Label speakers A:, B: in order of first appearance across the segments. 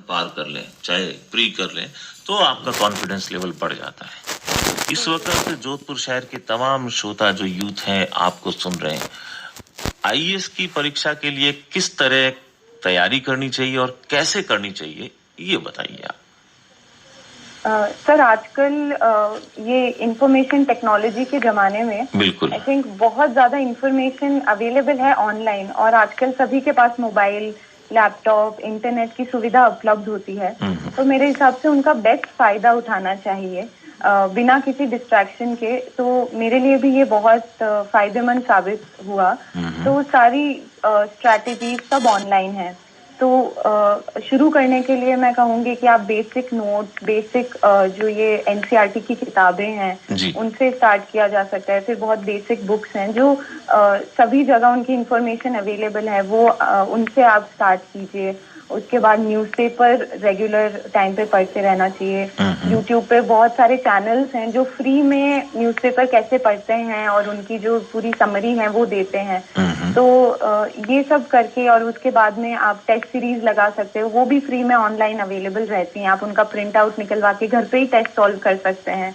A: पार कर लें, चाहे प्री कर लें, तो आपका कॉन्फिडेंस लेवल बढ़ जाता है। इस वक्त जोधपुर शहर के तमाम श्रोता जो यूथ हैं आपको सुन रहे हैं, आईएएस की परीक्षा के लिए किस तरह तैयारी करनी चाहिए और कैसे करनी चाहिए, ये बताइए आप।
B: सर आजकल ये इंफॉर्मेशन टेक्नोलॉजी के जमाने में
A: बिल्कुल
B: आई थिंक बहुत ज्यादा इंफॉर्मेशन अवेलेबल है ऑनलाइन, और आजकल सभी के पास मोबाइल, लैपटॉप, इंटरनेट की सुविधा उपलब्ध होती है। तो मेरे हिसाब से उनका बेस्ट फायदा उठाना चाहिए बिना किसी डिस्ट्रैक्शन के। तो मेरे लिए भी ये बहुत फायदेमंद साबित हुआ। तो सारी स्ट्रैटेजी सब ऑनलाइन है। तो शुरू करने के लिए मैं कहूंगी कि आप बेसिक नोट, बेसिक जो ये एनसीईआरटी की किताबें हैं उनसे स्टार्ट किया जा सकता है। फिर बहुत बेसिक बुक्स हैं जो सभी जगह उनकी इंफॉर्मेशन अवेलेबल है, वो उनसे आप स्टार्ट कीजिए। उसके बाद न्यूज़पेपर रेगुलर टाइम पे पढ़ते रहना चाहिए। यूट्यूब पे बहुत सारे चैनल्स हैं जो फ्री में न्यूज़पेपर कैसे पढ़ते हैं और उनकी जो पूरी समरी है वो देते हैं। तो ये सब करके, और उसके बाद में आप टेस्ट सीरीज लगा सकते हो, वो भी फ्री में ऑनलाइन अवेलेबल रहती हैं। आप उनका प्रिंट आउट निकलवा के घर पे ही टेस्ट सॉल्व कर सकते हैं।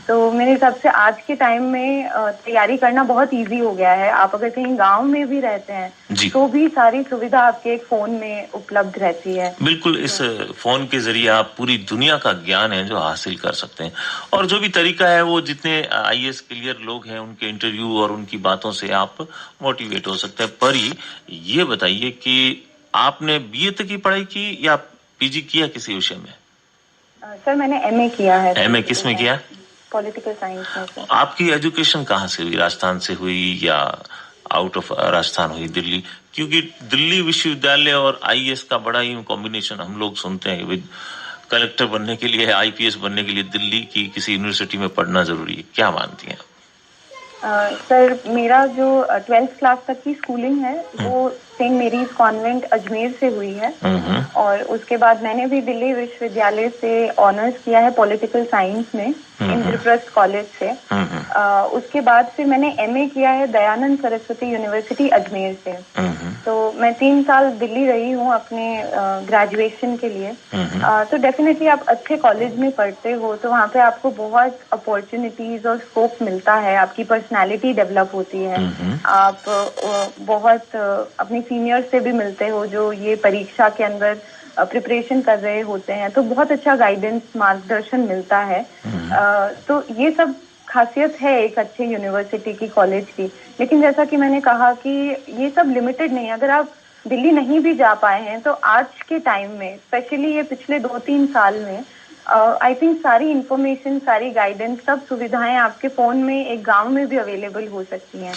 B: तो मेरे हिसाब से आज के टाइम में तैयारी करना बहुत इजी हो गया है। आप अगर कहीं गांव में भी रहते हैं तो भी सारी सुविधा आपके एक फोन में उपलब्ध रहती है।
A: बिल्कुल, इस फोन के जरिए आप पूरी दुनिया का ज्ञान है जो हासिल कर सकते हैं। और जो भी तरीका है वो जितने आईएएस क्लियर लोग हैं उनके इंटरव्यू और उनकी बातों से आप मोटिवेट हो सकते हैं। पर ये बताइए कि आपने बीए तक की पढ़ाई की या पीजी किया किसी विषय में?
B: सर मैंने एमए किया है।
A: एमए किस में किया?
B: पॉलिटिकल साइंस में। सर
A: आपकी एजुकेशन कहाँ से हुई? राजस्थान से हुई या आउट ऑफ राजस्थान हुई, दिल्ली? क्योंकि दिल्ली विश्वविद्यालय और आईएएस का बड़ा ही कॉम्बिनेशन हम लोग सुनते हैं। विद कलेक्टर बनने के लिए, आईपीएस बनने के लिए दिल्ली की किसी यूनिवर्सिटी में पढ़ना जरूरी है, क्या मानती हैं?
B: सर मेरा जो 12th क्लास तक की स्कूलिंग है वो सेंट मेरीज कॉन्वेंट अजमेर से हुई है। और उसके बाद मैंने भी दिल्ली विश्वविद्यालय से ऑनर्स किया है पॉलिटिकल साइंस में, इंद्रप्रस्थ कॉलेज से। उसके बाद फिर मैंने एमए किया है दयानंद सरस्वती यूनिवर्सिटी अजमेर से। तो मैं 3 साल दिल्ली रही हूँ अपने ग्रेजुएशन के लिए। तो डेफिनेटली आप अच्छे कॉलेज में पढ़ते हो तो वहाँ पे आपको बहुत अपॉर्चुनिटीज और स्कोप मिलता है, आपकी पर्सनालिटी डेवलप होती है। आप बहुत अपने सीनियर से भी मिलते हो जो ये परीक्षा के अंदर प्रिपरेशन कर रहे होते हैं, तो बहुत अच्छा गाइडेंस, मार्गदर्शन मिलता है। तो ये सब खासियत है एक अच्छे यूनिवर्सिटी की, कॉलेज की। लेकिन जैसा कि मैंने कहा कि ये सब लिमिटेड नहीं है। अगर आप दिल्ली नहीं भी जा पाए हैं तो आज के टाइम में, स्पेशली ये पिछले 2-3 साल में, आई थिंक सारी इंफॉर्मेशन, सारी गाइडेंस, सब सुविधाएं आपके फोन में एक गांव में भी अवेलेबल हो सकती हैं।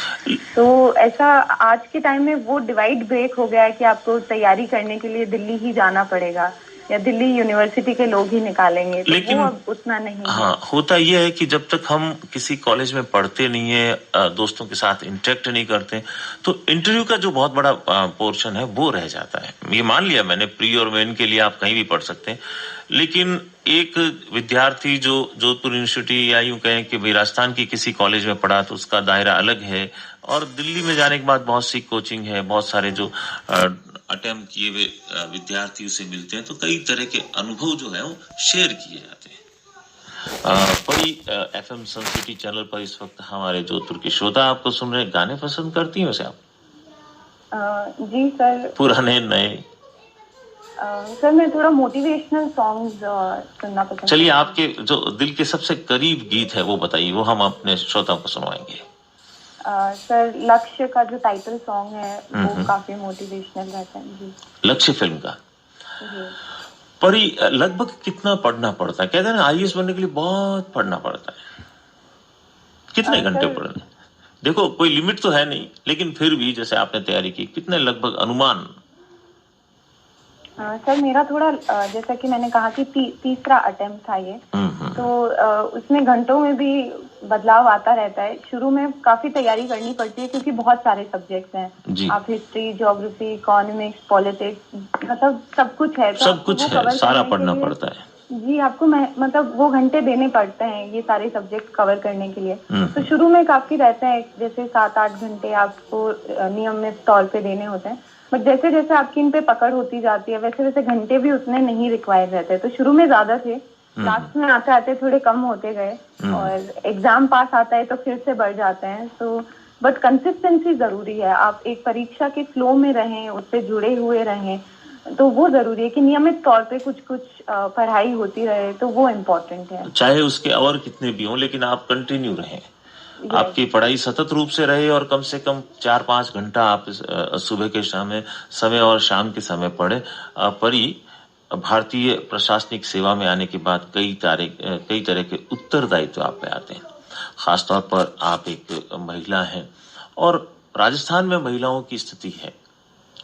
B: तो ऐसा आज के टाइम में वो डिवाइड ब्रेक हो गया है कि आपको तैयारी करने के लिए दिल्ली ही जाना पड़ेगा या दिल्ली यूनिवर्सिटी के लोग ही निकालेंगे, तो लेकिन वो अब उतना नहीं है।
A: हाँ, होता यह है कि जब तक हम किसी कॉलेज में पढ़ते नहीं है, दोस्तों के साथ इंटरेक्ट नहीं करते, तो इंटरव्यू का जो बहुत बड़ा पोर्शन है वो रह जाता है। ये मान लिया मैंने, प्री और मेन के लिए आप कहीं भी पढ़ सकते हैं, लेकिन एक विद्यार्थी जो जोधपुर यूनिवर्सिटी या यूं कहें कि भाई राजस्थान की किसी कॉलेज में पढ़ा तो उसका दायरा अलग है, और दिल्ली में जाने के बाद बहुत सी कोचिंग है, बहुत सारे जो अटेम्प्ट किए हुए विद्यार्थियों से मिलते हैं, तो कई तरह के अनुभव जो है वो शेयर किए जाते हैं। परी एफएम सन सिटी चैनल पर इस वक्त हमारे जोधपुर के श्रोता आपको सुन रहे हैं। गाने पसंद करती हैं वैसे आप?
B: जी सर।
A: पुराने नए?
B: सर मैं थोड़ा मोटिवेशनल सॉन्ग्स सुनना पसंद।
A: चलिए, आपके जो दिल के सबसे करीब गीत है वो बताइए, वो हम अपने श्रोताओं को सुनवाएंगे।
B: सर लक्ष्य का जो टाइटल सॉन्ग है वो काफी मोटिवेशनल रहता है। जी,
A: लक्ष्य फिल्म का। पर लगभग कितना पढ़ना पड़ता है? कहते हैं ना आईएएस बनने के लिए बहुत पढ़ना पड़ता है। कितने घंटे पढ़ने? देखो कोई लिमिट तो है नहीं, लेकिन फिर भी जैसे आपने तैयारी की, कितने लगभग अनुमान?
B: सर मेरा थोड़ा जैसा कि मैंने कहा कि तीसरा अटेम्प्ट था ये। तो उसमें घंटों में भी बदलाव आता रहता है। शुरू में काफी तैयारी करनी पड़ती है क्योंकि बहुत सारे सब्जेक्ट्स हैं। आप हिस्ट्री, ज्योग्राफी, इकोनॉमिक्स, पॉलिटिक्स, मतलब सब कुछ है। तो
A: सब कुछ है, सारा पढ़ना पड़ता है।
B: जी, आपको मतलब वो घंटे देने पड़ते हैं ये सारे सब्जेक्ट कवर करने के लिए। तो शुरू में काफी रहते हैं, जैसे 7-8 घंटे आपको नियमित तौर पे देने होते हैं। बट जैसे जैसे आपकी इन पे पकड़ होती जाती है वैसे वैसे घंटे भी उतने नहीं रिक्वायर रहते। तो शुरू में ज्यादा थे, लास्ट में आते आते थोड़े कम होते गए, और एग्जाम पास आता है तो फिर से बढ़ जाते हैं। तो बट कंसिस्टेंसी जरूरी है, आप एक परीक्षा के फ्लो में रहें, उससे जुड़े हुए रहें, तो वो जरूरी है कि नियमित तौर पे कुछ कुछ पढ़ाई होती रहे, तो वो इम्पोर्टेंट है।
A: चाहे उसके और कितने भी हों, लेकिन आप कंटिन्यू रहें, आपकी पढ़ाई सतत रूप से रहे, और कम से कम 4-5 घंटा आप सुबह के समय और शाम के समय पढ़े। परी, भारतीय प्रशासनिक सेवा में आने के बाद कई तरह के उत्तरदायित्व आप पे आते हैं। खासतौर पर आप एक महिला हैं, और राजस्थान में महिलाओं की स्थिति है,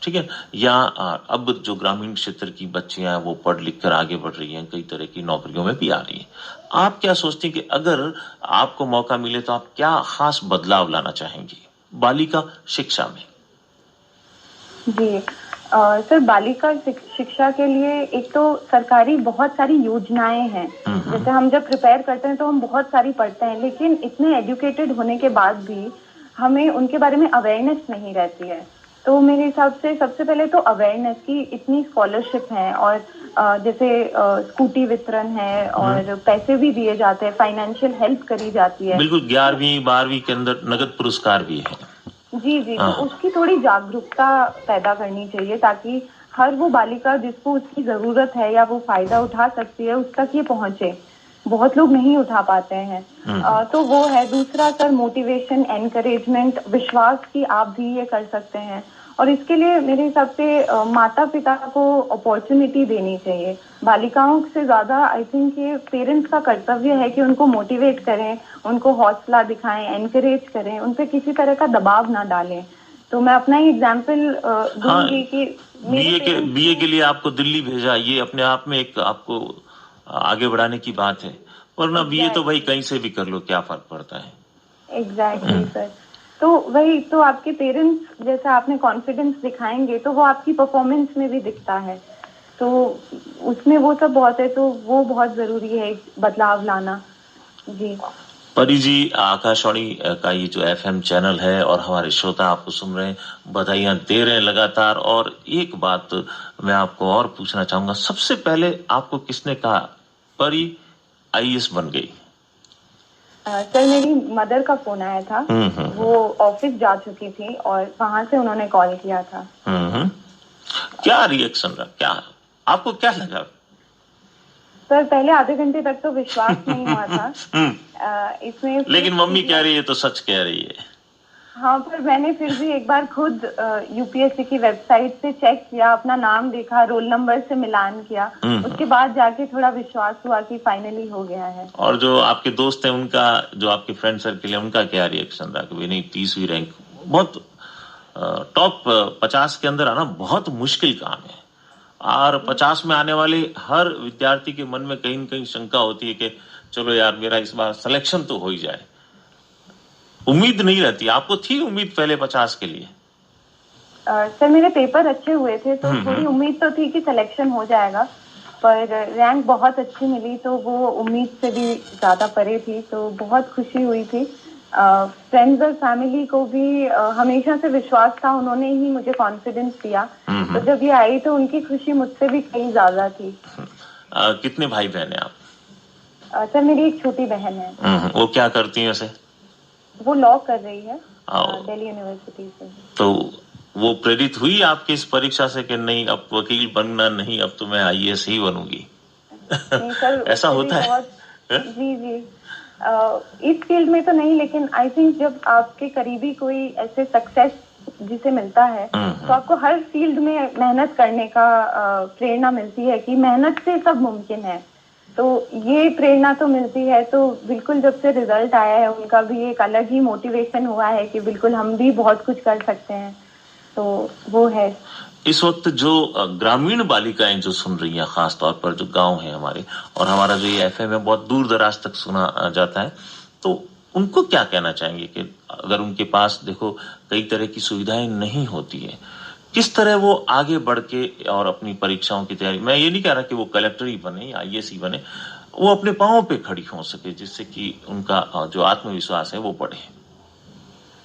A: ठीक है, या अब जो ग्रामीण क्षेत्र की बच्चियां हैं वो पढ़ लिख कर आगे बढ़ रही हैं, कई तरह की नौकरियों में भी आ रही हैं। आप क्या सोचती हैं कि अगर आपको मौका मिले तो आप क्या खास बदलाव लाना चाहेंगी बालिका शिक्षा में?
B: जी सर, बालिका शिक्षा के लिए एक तो सरकारी बहुत सारी योजनाएं हैं। जैसे हम जब प्रिपेयर करते हैं तो हम बहुत सारी पढ़ते हैं, लेकिन इतने एजुकेटेड होने के बाद भी हमें उनके बारे में अवेयरनेस नहीं रहती है। तो मेरे हिसाब से सबसे पहले तो अवेयरनेस की, इतनी स्कॉलरशिप है, और जैसे स्कूटी वितरण है, और पैसे भी दिए जाते हैं, फाइनेंशियल हेल्प करी जाती है।
A: बिल्कुल, 11वीं-12वीं के अंदर नगद पुरस्कार भी है।
B: जी जी, तो उसकी थोड़ी जागरूकता पैदा करनी चाहिए, ताकि हर वो बालिका जिसको उसकी जरूरत है या वो फायदा उठा सकती है, उस तक ये पहुंचे। बहुत लोग नहीं उठा पाते हैं। तो वो है। दूसरा सर, मोटिवेशन, एनकरेजमेंट, विश्वास कि आप भी ये कर सकते हैं, और इसके लिए मेरे हिसाब से माता पिता को अपॉर्चुनिटी देनी चाहिए। बालिकाओं से ज्यादा आई थिंक ये पेरेंट्स का कर्तव्य है कि उनको मोटिवेट करें, उनको हौसला दिखाएं, एनकरेज करें, उन पे किसी तरह का दबाव ना डालें। तो मैं अपना ही एग्जाम्पल दूंगी कि
A: बीए के लिए आपको दिल्ली भेजा, ये अपने आप में एक आपको आगे बढ़ाने की बात है, वरना बीए तो भाई कहीं से भी कर लो, क्या फर्क पड़ता है।
B: एग्जैक्टली सर, तो वही तो आपके पेरेंट्स जैसा आपने कॉन्फिडेंस दिखाएंगे तो वो आपकी परफॉर्मेंस में भी दिखता है, तो उसमें वो सब बहुत है, तो वो बहुत जरूरी है बदलाव लाना। जी
A: परी जी, आकाशवाणी का ये जो एफएम चैनल है और हमारे श्रोता आपको सुन रहे हैं, बधाइयां दे रहे हैं लगातार। और एक बात मैं आपको और पूछना चाहूंगा, सबसे पहले आपको किसने कहा परी आईएएस बन गई?
B: सर, मेरी मदर का फोन आया था। वो ऑफिस जा चुकी थी और वहां से उन्होंने कॉल किया था।
A: क्या रिएक्शन रहा, क्या आपको क्या लगा?
B: सर, पहले आधे घंटे तक तो विश्वास नहीं हुआ था इसमें,
A: लेकिन मम्मी कह रही है तो सच कह रही है।
B: हाँ, पर मैंने फिर भी एक बार खुद यूपीएससी की वेबसाइट से चेक किया, अपना नाम देखा, रोल नंबर से मिलान किया, उसके बाद जाके थोड़ा विश्वास हुआ कि फाइनली हो गया है।
A: और जो आपके दोस्त हैं उनका, जो आपके फ्रेंड सर्किल है, उनका क्या रिएक्शन रहा कि नहीं 30वीं रैंक, बहुत टॉप 50 के अंदर आना बहुत मुश्किल काम है, और 50 में आने वाले हर विद्यार्थी के मन में कहीं न कहीं शंका होती है कि चलो यार मेरा इस बार सिलेक्शन तो हो ही जाए। उम्मीद नहीं रहती, आपको थी उम्मीद पहले 50 के लिए?
B: सर, मेरे पेपर अच्छे हुए थे तो थोड़ी उम्मीद तो थी कि सिलेक्शन हो जाएगा, पर रैंक बहुत अच्छी मिली तो वो उम्मीद से भी ज्यादा परे थी, तो बहुत खुशी हुई थी। फ्रेंड्स और फैमिली को भी हमेशा से विश्वास था, उन्होंने ही मुझे कॉन्फिडेंस दिया, तो जब ये आई तो उनकी खुशी मुझसे भी कहीं ज्यादा थी।
A: कितने भाई बहन हैं आप?
B: सर, मेरी एक छोटी बहन है।
A: वो क्या करती है वैसे?
B: वो लॉ कर रही है दिल्ली यूनिवर्सिटी से।
A: तो वो प्रेरित हुई आपकी इस परीक्षा से कि नहीं अब वकील बनना नहीं, अब तो मैं आईएएस ही बनूंगी?
B: नहीं सर,
A: ऐसा होता है?
B: जी जी, इस फील्ड में तो नहीं, लेकिन आई थिंक जब आपके करीबी कोई ऐसे सक्सेस जिसे मिलता है तो आपको हर फील्ड में मेहनत करने का प्रेरणा मिलती है कि मेहनत से सब मुमकिन है, तो ये प्रेरणा तो मिलती है। तो बिल्कुल जब से रिजल्ट आया है उनका भी एक अलग ही मोटिवेशन हुआ है कि बिल्कुल हम भी बहुत कुछ कर सकते हैं, तो वो है।
A: इस वक्त जो ग्रामीण बालिकाएं जो सुन रही हैं, खास तौर पर जो गांव है हमारे, और हमारा जो ये एफएम है बहुत दूर दराज तक सुना जाता है, तो उनको क्या कहना चाहेंगे कि अगर उनके पास देखो कई तरह की सुविधाएं नहीं होती है, किस तरह वो आगे बढ़ के और अपनी परीक्षाओं की तैयारी, मैं ये नहीं कह रहा कि वो कलेक्टर ही बने या आईएएस ही बने, वो अपने पांव पे खड़ी हो सके, जिससे कि उनका जो आत्मविश्वास है वो बढ़े।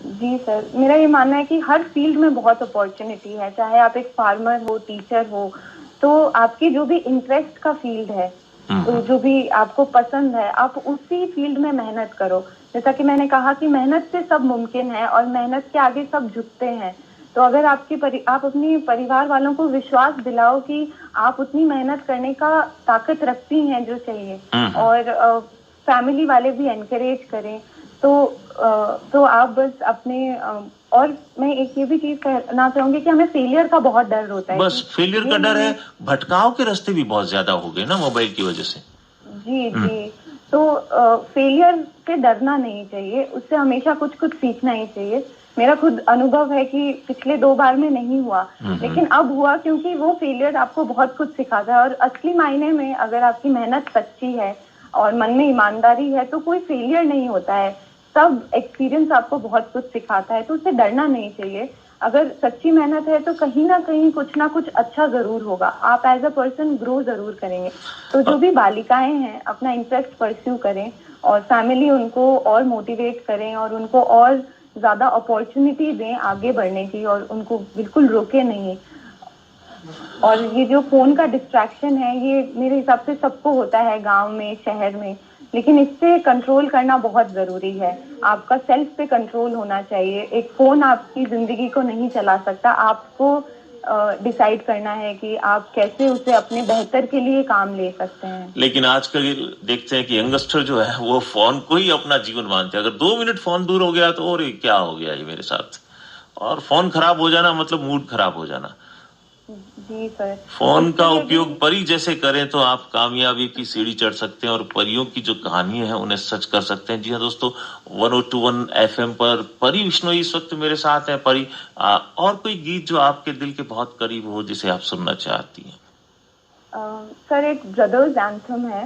B: जी सर, मेरा ये मानना है कि हर फील्ड में बहुत अपॉर्चुनिटी है, चाहे आप एक फार्मर हो, टीचर हो, तो आपकी जो भी इंटरेस्ट का फील्ड है, तो जो भी आपको पसंद है, आप उसी फील्ड में मेहनत करो। जैसा कि मैंने कहा कि मेहनत से सब मुमकिन है और मेहनत के आगे सब झुकते हैं। तो अगर आप अपने परिवार वालों को विश्वास दिलाओ कि आप उतनी मेहनत करने का ताकत रखती हैं जो चाहिए, और फैमिली वाले भी एनकरेज करें, तो आप बस अपने और मैं एक ये भी चीज कहना चाहूंगी कि हमें फेलियर का बहुत डर होता है।
A: बस फेलियर का डर है, भटकाव के रास्ते भी बहुत ज्यादा हो गए ना मोबाइल की वजह से।
B: जी जी, तो फेलियर से डरना नहीं चाहिए, उससे हमेशा कुछ कुछ सीखना ही चाहिए। मेरा खुद अनुभव है कि पिछले 2 बार में नहीं हुआ, लेकिन अब हुआ, क्योंकि वो फेलियर आपको बहुत कुछ सिखाता है। और असली मायने में अगर आपकी मेहनत सच्ची है और मन में ईमानदारी है, तो कोई फेलियर नहीं होता है। सब एक्सपीरियंस आपको बहुत कुछ सिखाता है, तो उससे डरना नहीं चाहिए। अगर सच्ची मेहनत है तो कहीं ना कहीं कुछ ना कुछ अच्छा जरूर होगा, आप एज अ पर्सन ग्रो जरूर करेंगे। तो जो भी बालिकाएं हैं अपना इंटरेस्ट परस्यू करें, और फैमिली उनको और मोटिवेट करें और उनको और ज्यादा अपॉर्चुनिटी दें आगे बढ़ने की, और उनको बिल्कुल रोके नहीं। और ये जो फोन का डिस्ट्रैक्शन है, ये मेरे हिसाब से सबको होता है, गांव में, शहर में, लेकिन इससे कंट्रोल करना बहुत जरूरी है। आपका सेल्फ पे कंट्रोल होना चाहिए। एक फोन आपकी जिंदगी को नहीं चला सकता, आपको डिसाइड करना है कि आप कैसे उसे अपने बेहतर के लिए काम ले सकते हैं।
A: लेकिन आजकल देखते हैं कि यंगस्टर जो है वो फोन को ही अपना जीवन मानते हैं। अगर 2 मिनट फोन दूर हो गया तो और क्या हो गया ये मेरे साथ, और फोन खराब हो जाना मतलब मूड खराब हो जाना।
B: जी सर,
A: फोन का उपयोग परी जैसे करें तो आप कामयाबी की सीढ़ी चढ़ सकते हैं और परियों की जो कहानियां हैं उन्हें सच कर सकते हैं। जी हाँ दोस्तों, 1021 FM पर परी बिश्नोई इस वक्त मेरे साथ है। परी, और कोई गीत जो आपके दिल के बहुत करीब हो जिसे आप सुनना चाहती हैं?
B: सर, एक ब्रदर्स एंथम है,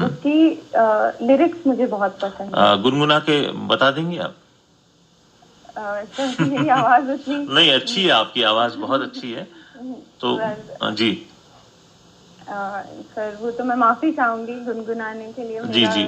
B: उसकी लिरिक्स मुझे बहुत पसंद है।
A: गुनगुना के बता देंगी आप?
B: सर, मेरी आवाज उतनी
A: नहीं, अच्छी है, आपकी आवाज बहुत अच्छी है। तो जी
B: सर, वो तो मैं माफी चाहूंगी गुनगुनाने के लिए।
A: जी जी।